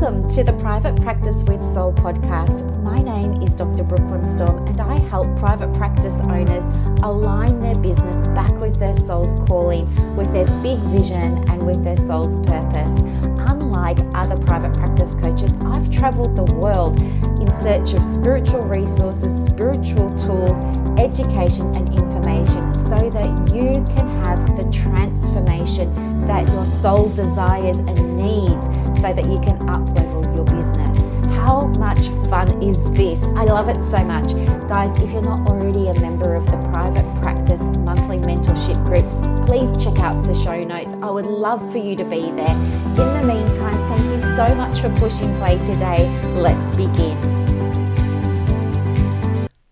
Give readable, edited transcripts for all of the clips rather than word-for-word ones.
Welcome to the Private Practice with Soul podcast. My name is Dr. Brooklyn Storme, and I help private practice owners align their business back with their soul's calling, with their big vision and with their soul's purpose. Unlike other private practice coaches, I've traveled the world in search of spiritual resources, spiritual tools, education and information so that you can have the transformation that your soul desires and needs so that you can up-level your business. How much fun is this? I love it so much. Guys, if you're not already a member of the Private Practice Monthly Mentorship Group, please check out the show notes. I would love for you to be there. In the meantime, thank you so much for pushing play today. Let's begin.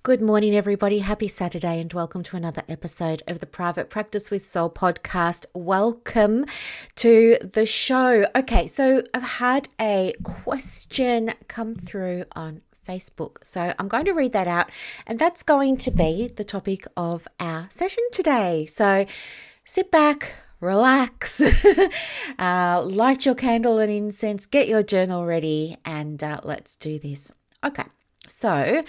Good morning, everybody. Happy Saturday and welcome to another episode of the Private Practice with Soul podcast. Welcome to the show. Okay, so I've had a question come through on Facebook. So I'm going to read that out, and that's going to be the topic of our session today. So sit back, relax, light your candle and incense, get your journal ready, and let's do this. Okay, so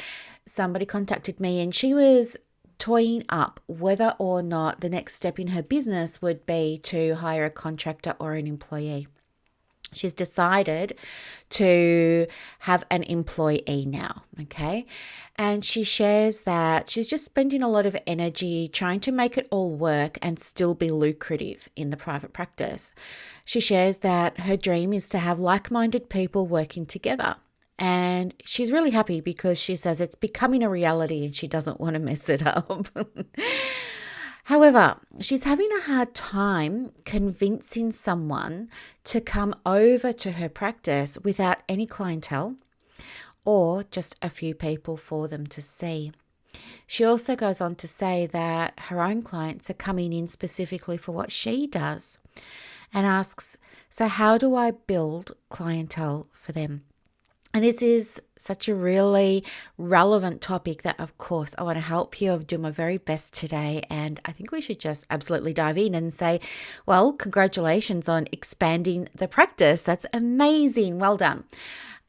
somebody contacted me and she was toying up whether or not the next step in her business would be to hire a contractor or an employee. She's decided to have an employee now, okay? And she shares that she's just spending a lot of energy trying to make it all work and still be lucrative in the private practice. She shares that her dream is to have like-minded people working together. And she's really happy because she says it's becoming a reality and she doesn't want to mess it up. However, she's having a hard time convincing someone to come over to her practice without any clientele or just a few people for them to see. She also goes on to say that her own clients are coming in specifically for what she does and asks, so how do I build clientele for them? And this is such a really relevant topic that, of course, I want to help you. I'll do my very best today. And I think we should just absolutely dive in and say, well, congratulations on expanding the practice. That's amazing. Well done.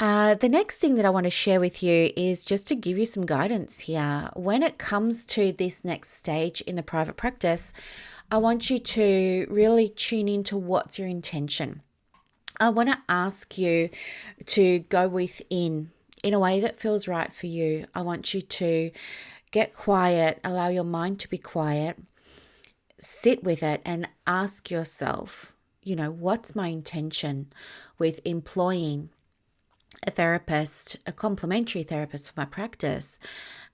The next thing that I want to share with you is just to give you some guidance here. When it comes to this next stage in the private practice, I want you to really tune into what's your intention. I want to ask you to go within in a way that feels right for you. I want you to get quiet, allow your mind to be quiet, sit with it and ask yourself, what's my intention with employing a therapist, a complementary therapist for my practice?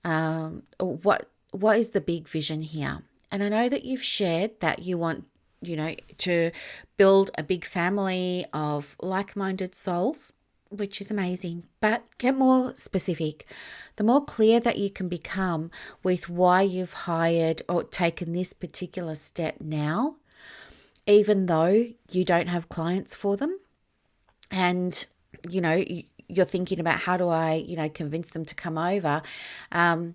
What is the big vision here? And I know that you've shared that you want to build a big family of like-minded souls, which is amazing, but get more specific. The more clear that you can become with why you've hired or taken this particular step now, even though you don't have clients for them, and, you're thinking about how do I, convince them to come over, I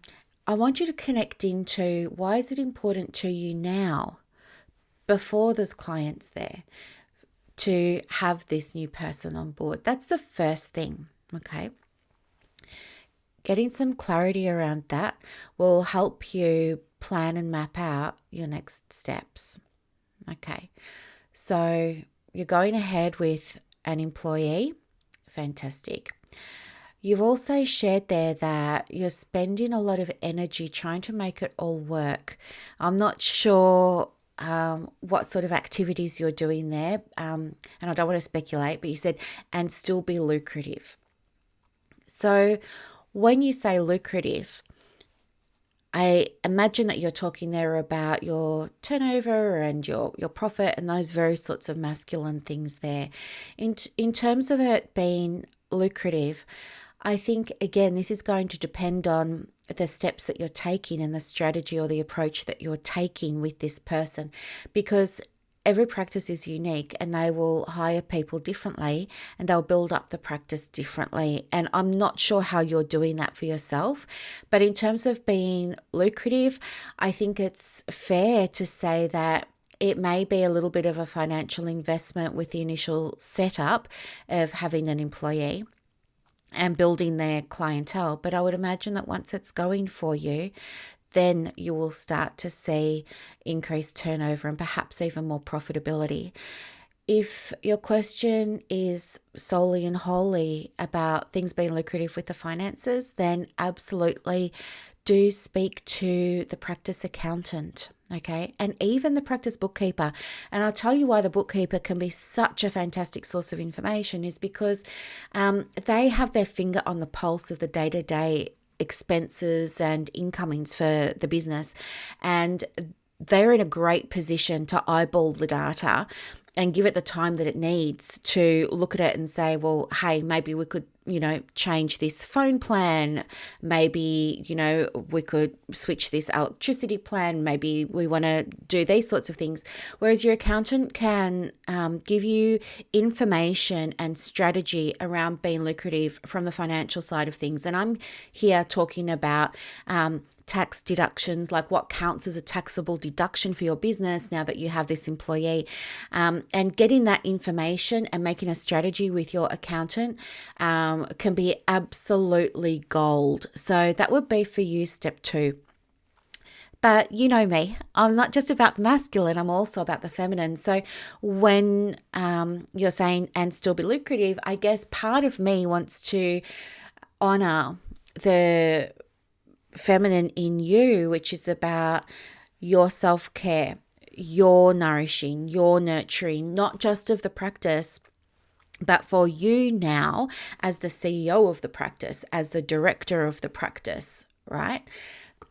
want you to connect into why is it important to you now, before there's clients there, to have this new person on board. That's the first thing, okay? Getting some clarity around that will help you plan and map out your next steps, okay? So you're going ahead with an employee, fantastic. You've also shared there that you're spending a lot of energy trying to make it all work. I'm not sure what sort of activities you're doing there. And I don't want to speculate, but you said, and still be lucrative. So when you say lucrative, I imagine that you're talking there about your turnover and your profit and those very sorts of masculine things there. In terms of it being lucrative, I think, again, this is going to depend on the steps that you're taking and the strategy or the approach that you're taking with this person, because every practice is unique and they will hire people differently and they'll build up the practice differently. And I'm not sure how you're doing that for yourself, but in terms of being lucrative, I think it's fair to say that It may be a little bit of a financial investment with the initial setup of having an employee and building their clientele. But I would imagine that once it's going for you, then you will start to see increased turnover and perhaps even more profitability. If your question is solely and wholly about things being lucrative with the finances, then absolutely do speak to the practice accountant, okay? And even the practice bookkeeper. And I'll tell you why the bookkeeper can be such a fantastic source of information is because they have their finger on the pulse of the day-to-day expenses and incomings for the business. And they're in a great position to eyeball the data and give it the time that it needs to look at it and say, well, hey, maybe we could, change this phone plan. Maybe, we could switch this electricity plan. Maybe we want to do these sorts of things. Whereas your accountant can give you information and strategy around being lucrative from the financial side of things. And I'm here talking about tax deductions, like what counts as a taxable deduction for your business now that you have this employee, and getting that information and making a strategy with your accountant can be absolutely gold. So that would be for you step 2. But you know me, I'm not just about the masculine, I'm also about the feminine. So when you're saying and still be lucrative, I guess part of me wants to honor the feminine in you, which is about your self-care, your nourishing, your nurturing, not just of the practice, but for you now as the CEO of the practice, as the director of the practice, right?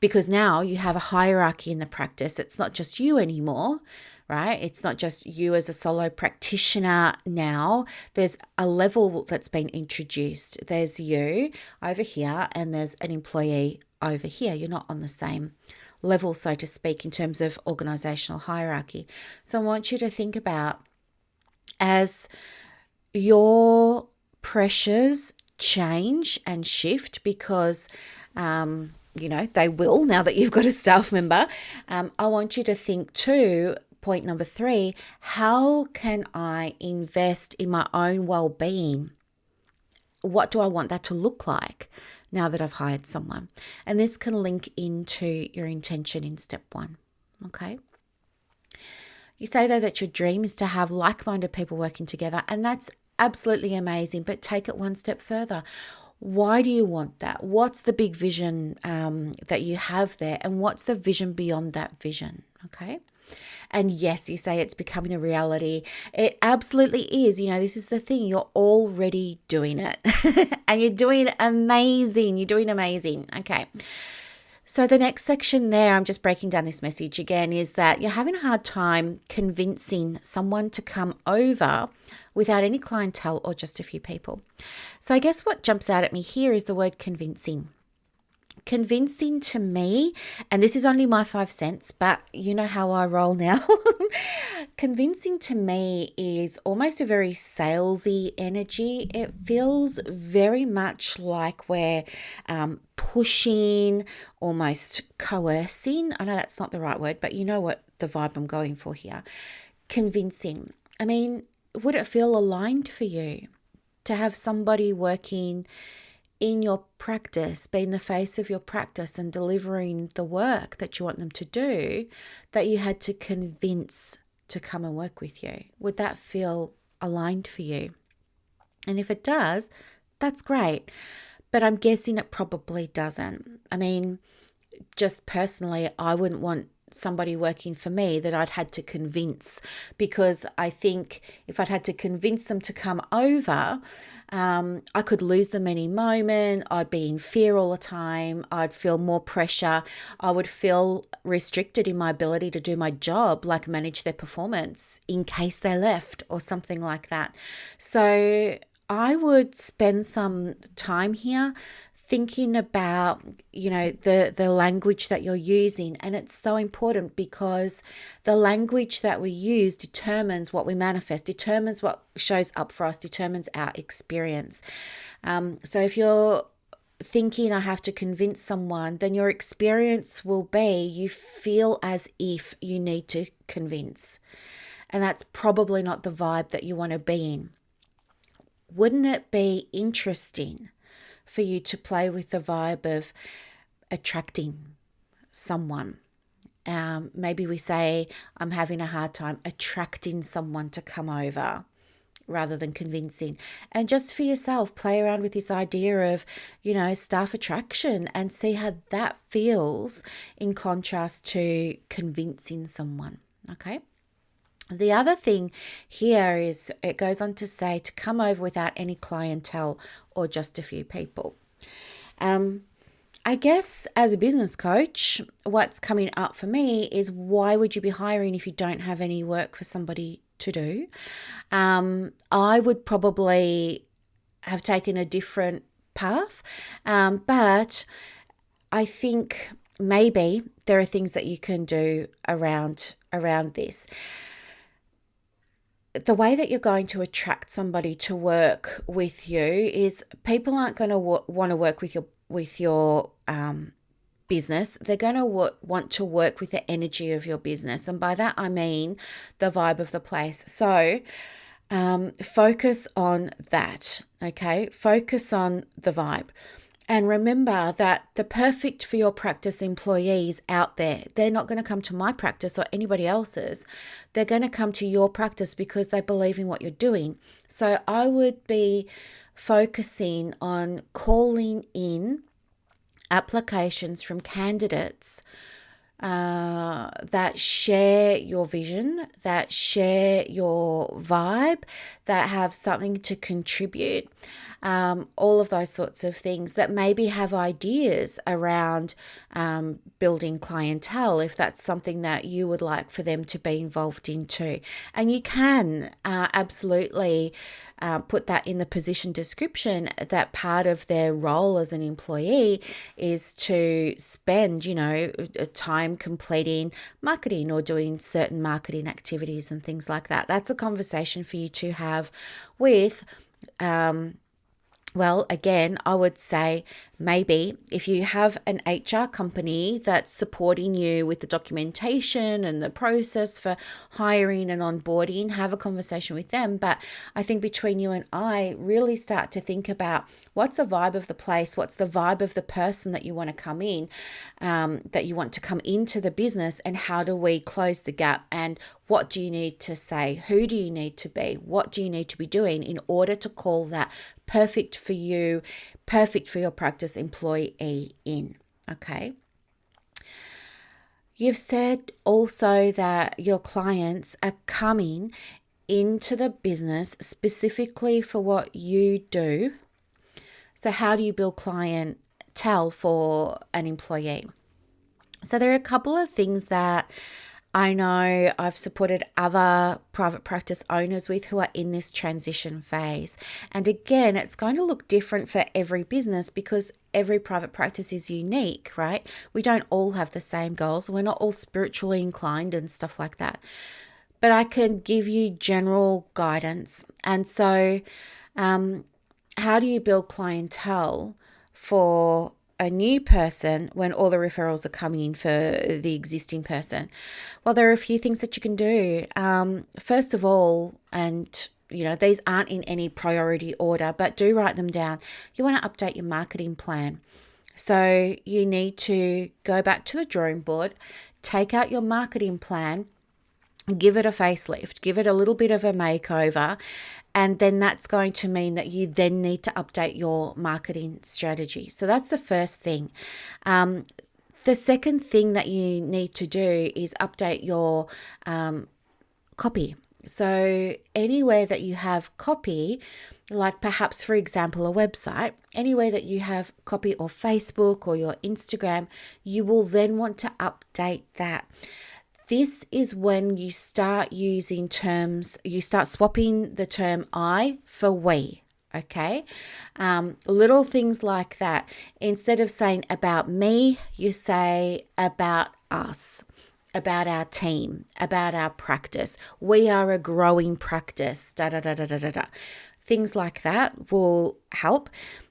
Because now you have a hierarchy in the practice. It's not just you anymore, right? It's not just you as a solo practitioner now. There's a level that's been introduced. There's you over here and there's an employee over here. You're not on the same level, so to speak, in terms of organizational hierarchy. So I want you to think about as your pressures change and shift because they will now that you've got a staff member. I want you to think too, point number 3, how can I invest in my own well-being? What do I want that to look like now that I've hired someone? And this can link into your intention in step 1, okay? You say though that your dream is to have like-minded people working together, and that's absolutely amazing, but take it one step further. Why do you want that? What's the big vision that you have there? And what's the vision beyond that vision? Okay. And yes, you say it's becoming a reality. It absolutely is. This is the thing. You're already doing it and you're doing amazing. You're doing amazing. Okay. So the next section there, I'm just breaking down this message again, is that you're having a hard time convincing someone to come over without any clientele or just a few people. So I guess what jumps out at me here is the word convincing. Convincing to me, and this is only my 5 cents, but you know how I roll now. Convincing to me is almost a very salesy energy. It feels very much like we're pushing, almost coercing. I know that's not the right word, but you know what the vibe I'm going for here. Convincing. I mean, would it feel aligned for you to have somebody working in your practice, being the face of your practice and delivering the work that you want them to do, that you had to convince to come and work with you? Would that feel aligned for you? And if it does, that's great. But I'm guessing it probably doesn't. I mean, just personally, I wouldn't want somebody working for me that I'd had to convince, because I think if I'd had to convince them to come over, I could lose them any moment. I'd be in fear all the time. I'd feel more pressure. I would feel restricted in my ability to do my job, like manage their performance in case they left or something like that. So I would spend some time here thinking about, the language that you're using. And it's so important because the language that we use determines what we manifest, determines what shows up for us, determines our experience. So if you're thinking I have to convince someone, then your experience will be you feel as if you need to convince. And that's probably not the vibe that you want to be in. Wouldn't it be interesting for you to play with the vibe of attracting someone? Maybe we say, I'm having a hard time attracting someone to come over rather than convincing. And just for yourself, play around with this idea of, staff attraction and see how that feels in contrast to convincing someone. Okay. The other thing here is it goes on to say to come over without any clientele or just a few people. I guess as a business coach, what's coming up for me is why would you be hiring if you don't have any work for somebody to do? I would probably have taken a different path, but I think maybe there are things that you can do around this. The way that you're going to attract somebody to work with you is people aren't going to want to work with your business. They're going to want to work with the energy of your business. And by that, I mean the vibe of the place. So focus on that, okay? Focus on the vibe. And remember that the perfect for your practice employees out there, they're not going to come to my practice or anybody else's. They're going to come to your practice because they believe in what you're doing. So I would be focusing on calling in applications from candidates that share your vision, that share your vibe, that have something to contribute, all of those sorts of things, that maybe have ideas around building clientele, if that's something that you would like for them to be involved in too. And you can absolutely put that in the position description, that part of their role as an employee is to spend, time completing marketing or doing certain marketing activities and things like that. That's a conversation for you to have with well, again, I would say maybe if you have an HR company that's supporting you with the documentation and the process for hiring and onboarding, have a conversation with them. But I think between you and I, really start to think about what's the vibe of the place, what's the vibe of the person that you want to come in, that you want to come into the business, and how do we close the gap, and what do you need to say? Who do you need to be? What do you need to be doing in order to call that perfect for you, perfect for your practice employee in? Okay. You've said also that your clients are coming into the business specifically for what you do. So how do you build clientele for an employee? So there are a couple of things that I know I've supported other private practice owners with who are in this transition phase. And again, it's going to look different for every business because every private practice is unique, right? We don't all have the same goals. We're not all spiritually inclined and stuff like that. But I can give you general guidance. And so how do you build clientele for a new person when all the referrals are coming in for the existing person? Well, there are a few things that you can do. First of all, and these aren't in any priority order, but do write them down. You want to update your marketing plan. So you need to go back to the drawing board, take out your marketing plan, give it a facelift, give it a little bit of a makeover, and then that's going to mean that you then need to update your marketing strategy. So that's the first thing. The second thing that you need to do is update your copy. So anywhere that you have copy, like perhaps, for example, a website, anywhere that you have copy, or Facebook or your Instagram, you will then want to update that. This is when you start using terms, you start swapping the term I for we, okay? Little things like that. Instead of saying about me, you say about us, about our team, about our practice. We are a growing practice, da da da da da da da. Things like that will help.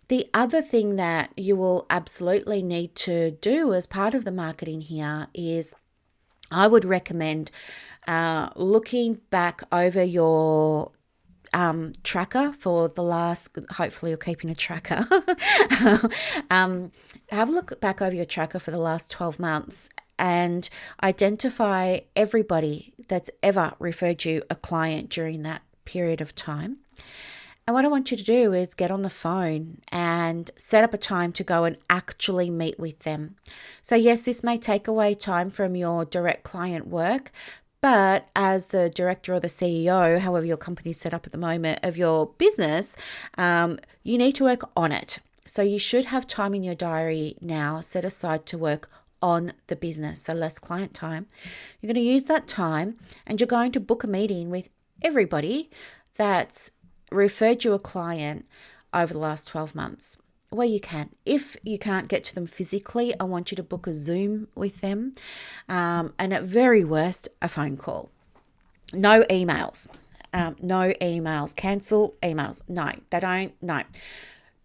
The other thing that you will absolutely need to do as part of the marketing here is I would recommend looking back over your tracker for the last, hopefully you're keeping a tracker. Have a look back over your tracker for the last 12 months and identify everybody that's ever referred you a client during that period of time. And what I want you to do is get on the phone and set up a time to go and actually meet with them. So yes, this may take away time from your direct client work, but as the director or the CEO, however your company's set up at the moment of your business, you need to work on it. So you should have time in your diary now set aside to work on the business, so less client time. You're going to use that time and you're going to book a meeting with everybody that's referred you a client over the last 12 months where you can. If you can't get to them physically, I want you to book a Zoom with them, and at very worst, a phone call. No emails. No emails. Cancel emails. No, they don't. No.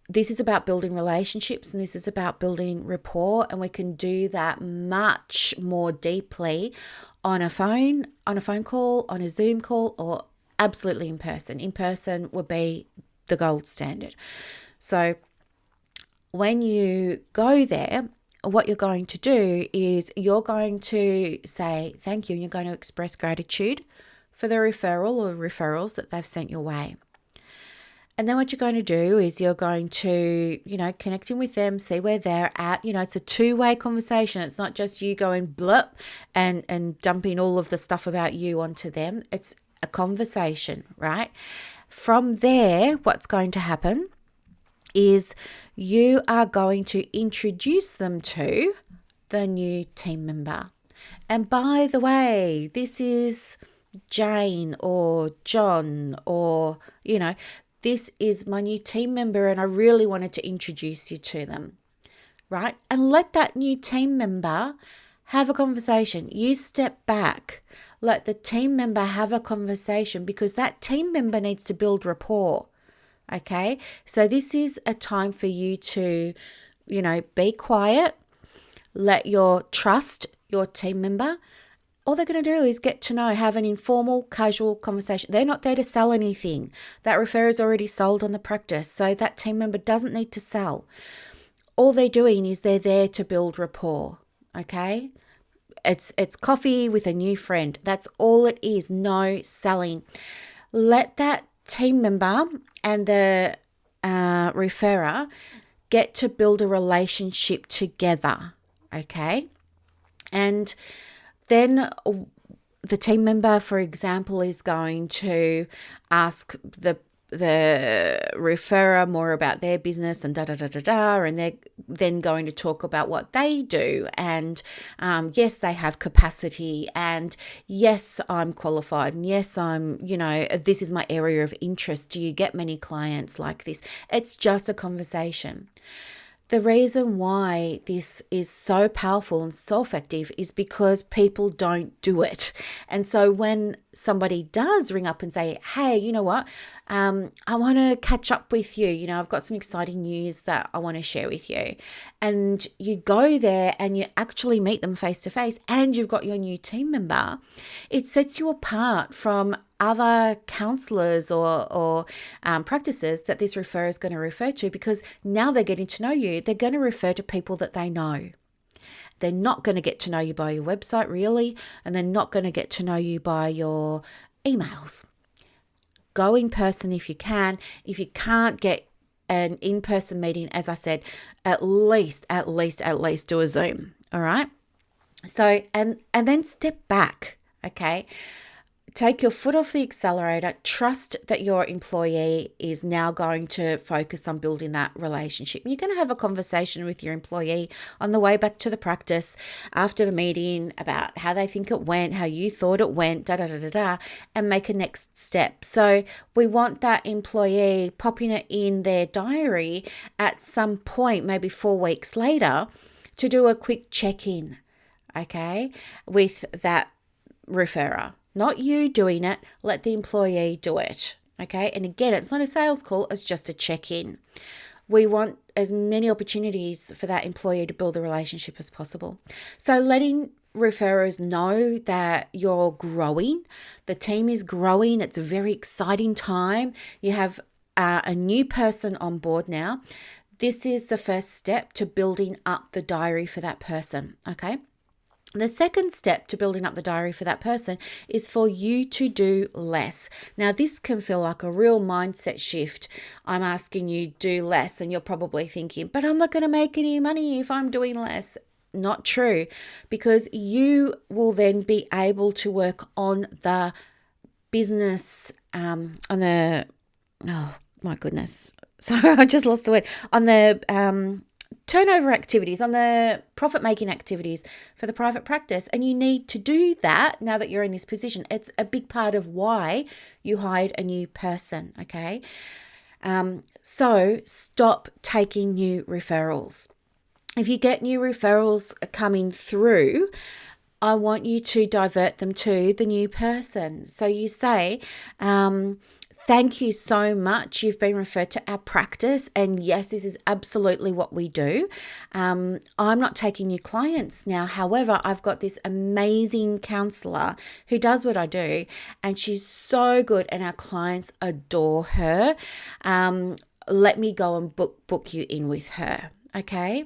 This is about building relationships and this is about building rapport, and we can do that much more deeply on a phone call, on a Zoom call, or absolutely in person. In person would be the gold standard. So when you go there, what you're going to do is you're going to say thank you and you're going to express gratitude for the referral or referrals that they've sent your way. And then what you're going to do is you're going to, connecting with them, see where they're at. It's a two-way conversation. It's not just you going blup and dumping all of the stuff about you onto them. It's a conversation, right? From there, what's going to happen is you are going to introduce them to the new team member. And by the way, this is Jane or John or, this is my new team member and I really wanted to introduce you to them, right? And let that new team member have a conversation. You step back, let the team member have a conversation because that team member needs to build rapport. Okay, so this is a time for you to, be quiet, let your trust your team member. All they're going to do is get to know, have an informal, casual conversation. They're not there to sell anything. That referrer's already sold on the practice, so that team member doesn't need to sell. All they're doing is they're there to build rapport, okay? It's coffee with a new friend. That's all it is, no selling. Let that team member and the referrer get to build a relationship together, okay? And then the team member, for example, is going to ask the referrer more about their business and and they're then going to talk about what they do. And yes, they have capacity, and yes, I'm qualified, and yes, I'm, this is my area of interest. Do you get many clients like this? It's just a conversation. The reason why this is so powerful and so effective is because people don't do it. And so when somebody does ring up and say, hey, you know what, I want to catch up with you. I've got some exciting news that I want to share with you. And you go there and you actually meet them face to face and you've got your new team member. It sets you apart from other counselors or practices that this referrer is going to refer to, because now they're getting to know you. They're going to refer to people that they know. They're not going to get to know you by your website, really, and they're not going to get to know you by your emails. Go in person if you can. If you can't get an in-person meeting, as I said, at least do a Zoom, all right? So, and then step back, okay? Take your foot off the accelerator. Trust that your employee is now going to focus on building that relationship. You're going to have a conversation with your employee on the way back to the practice after the meeting about how they think it went, how you thought it went, and make a next step. So we want that employee popping it in their diary at some point, maybe 4 weeks later, to do a quick check-in, okay, with that referrer. Not you doing it, let the employee do it, okay? And again, it's not a sales call, it's just a check-in. we want as many opportunities for that employee to build a relationship as possible. So letting referrers know that you're growing, the team is growing, it's a very exciting time. You have a new person on board now. This is the first step to building up the diary for that person, okay? The second step to building up the diary for that person is for you to do less. Now, this can feel like a real mindset shift. I'm asking you do less, and you're probably thinking, but I'm not going to make any money if I'm doing less. Not true, because you will then be able to work on the business, oh my goodness. Sorry, I just lost the word. On the turnover activities, on the profit-making activities for the private practice. And you need to do that now that you're in this position. It's a big part of why you hired a new person, okay? So stop taking new referrals. If you get new referrals coming through, I want you to divert them to the new person. So you say, thank you so much. You've been referred to our practice. And yes, this is absolutely what we do. I'm not taking new clients now. However, I've got this amazing counselor who does what I do. And she's so good and our clients adore her. Let me go and book you in with her. Okay.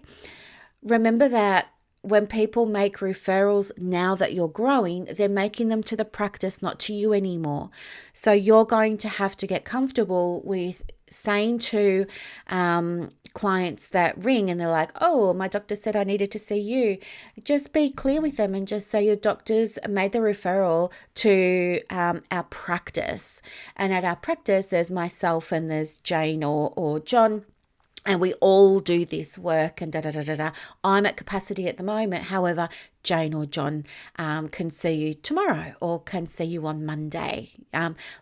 Remember that when people make referrals now that you're growing, they're making them to the practice, not to you anymore. So you're going to have to get comfortable with saying to clients that ring and they're like, oh, my doctor said I needed to see you. Just be clear with them and just say your doctor's made the referral to our practice. And at our practice, there's myself and there's Jane or John. And we all do this work and da-da-da-da-da. I'm at capacity at the moment. However, Jane or John can see you tomorrow or can see you on Monday.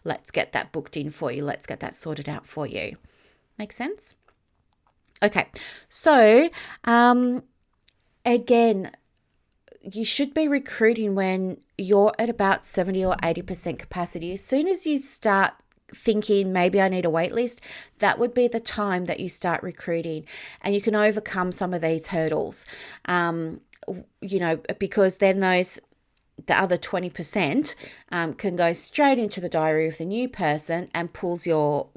Let's get that booked in for you. Let's get that sorted out for you. Make sense? Okay. So, again, you should be recruiting when you're at about 70 or 80% capacity. As soon as you start thinking maybe I need a wait list, that would be the time that you start recruiting, and you can overcome some of these hurdles, because then the other 20% can go straight into the diary of the new person and pulls your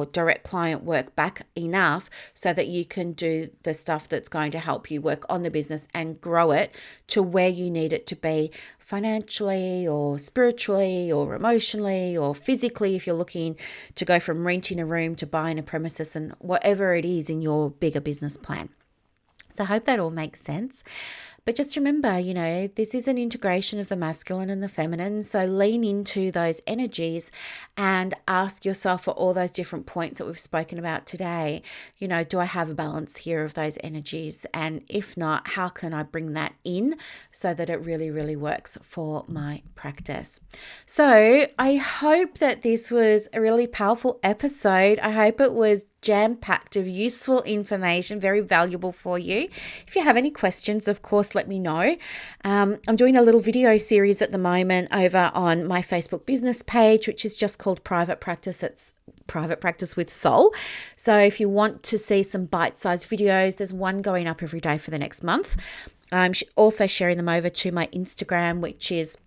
direct client work back enough so that you can do the stuff that's going to help you work on the business and grow it to where you need it to be financially or spiritually or emotionally or physically, if you're looking to go from renting a room to buying a premises and whatever it is in your bigger business plan. So I hope that all makes sense. But just remember, this is an integration of the masculine and the feminine. So lean into those energies and ask yourself for all those different points that we've spoken about today. Do I have a balance here of those energies? And if not, how can I bring that in so that it really, really works for my practice? So I hope that this was a really powerful episode. I hope it was jam-packed of useful information, very valuable for you. If you have any questions, of course, let me know. I'm doing a little video series at the moment over on my Facebook business page, which is just called Private Practice. It's Private Practice with Soul. So if you want to see some bite-sized videos, there's one going up every day for the next month. I'm also sharing them over to my Instagram, which is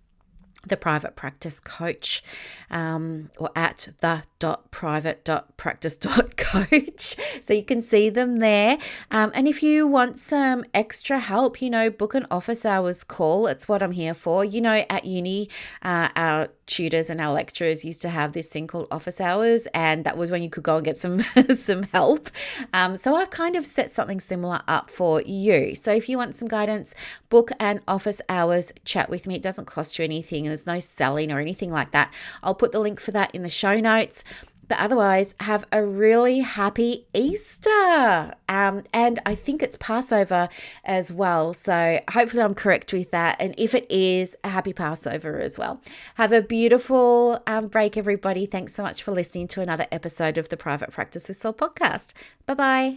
the Private Practice Coach, or at the.private.practice.coach. So you can see them there. And if you want some extra help, book an office hours call. It's what I'm here for. At uni, our tutors and our lecturers used to have this thing called office hours, and that was when you could go and get some some help. So I've kind of set something similar up for you. So if you want some guidance, book an office hours chat with me. It doesn't cost you anything. There's no selling or anything like that. I'll put the link for that in the show notes. But otherwise, have a really happy Easter. And I think it's Passover as well. So hopefully I'm correct with that. And if it is, a happy Passover as well. Have a beautiful break, everybody. Thanks so much for listening to another episode of the Private Practice with Soul podcast. Bye-bye.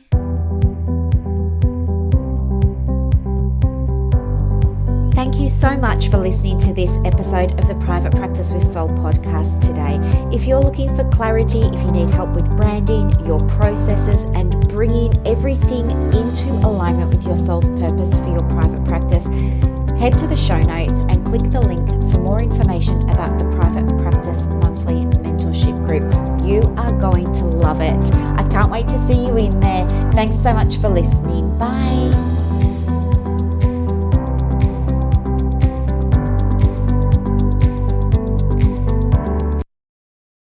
Thank you so much for listening to this episode of the Private Practice with Soul podcast today. If you're looking for clarity, if you need help with branding, your processes, and bringing everything into alignment with your soul's purpose for your private practice, head to the show notes and click the link for more information about the Private Practice Monthly Mentorship Group. You are going to love it. I can't wait to see you in there. Thanks so much for listening. Bye.